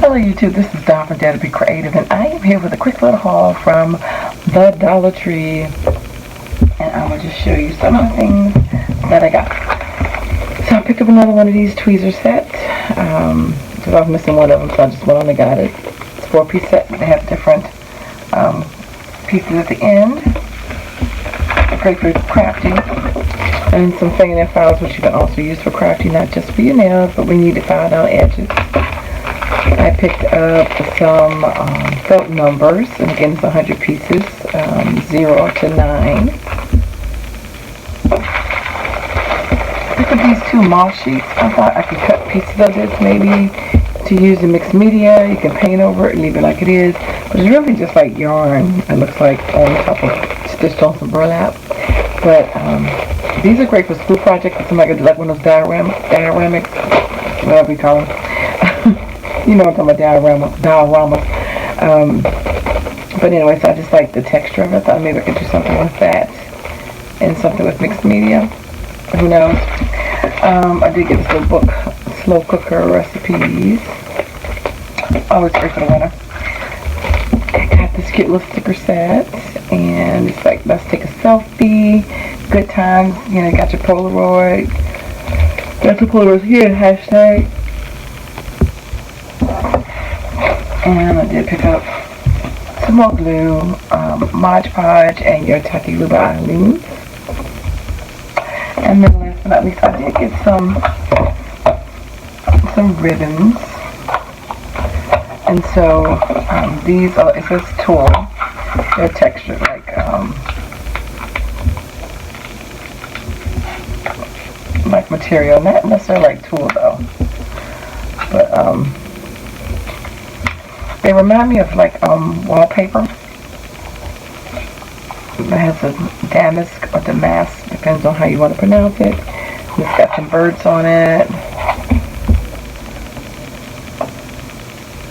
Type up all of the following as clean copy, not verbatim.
Hello YouTube, this is Dawn from DaretoBeCreative, and I am here with a quick little haul from the Dollar Tree, and I will just show you some of the things that I got. So I picked up another one of these tweezer sets, because I was missing one of them, so I just went on and got it. It's a 4-piece set, they have different pieces at the end. Great for crafting, and some fingernail files, which you can also use for crafting, not just for your nails, but when you need to file down edges. I picked up some felt numbers, and again it's 100 pieces, 0 to 9. I picked up these 2 moss sheets. I thought I could cut pieces of this maybe to use in mixed media. You can paint over it and leave it like it is, but it's really just like yarn. It looks like on top of stitched on some burlap. But these are great for school projects. It's like one of those dioramas, whatever you call them. You know what I'm talking about, dioramas. But anyway, so I just like the texture of it. I thought maybe I could do something with that and something with mixed media. Who knows? I did get this little book, Slow Cooker Recipes. Always great for the winter. I got this cute little sticker set, and it's like, let's take a selfie, good times, you know, got your Polaroid. Got your Polaroid here, hashtag. And I did pick up some more glue, Mod Podge, and your Tacky Glue by Eileen. And then last but not least, I did get some ribbons. And so these are, it says tulle. They're textured like material, not necessarily like tulle though. But they remind me of like wallpaper. It has a damask or damask, depends on how you want to pronounce it. And it's got some birds on it.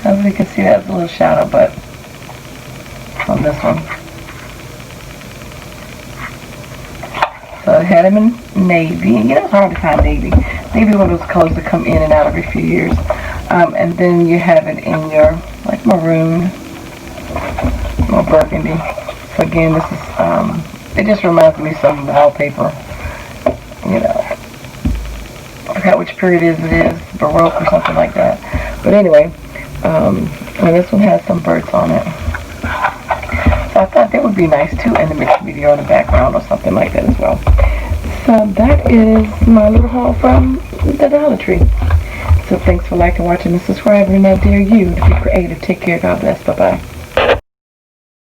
As you can see, that's a little shadow, but on this one. So I had them in navy. You know, it's hard to find navy. Navy is one of those colors that come in and out every few years. And then you have it in your like maroon or burgundy. So again, this is it just reminds me of some wallpaper. You know, I forgot which period it is, Baroque or something like that. But anyway, and this one has some birds on it. So I thought that would be nice too, in the mixed media or the background or something like that as well. So that is my little haul from the Dollar Tree. So thanks for liking, watching, and subscribing, and I dare you to be creative. Take care. God bless. Bye-bye.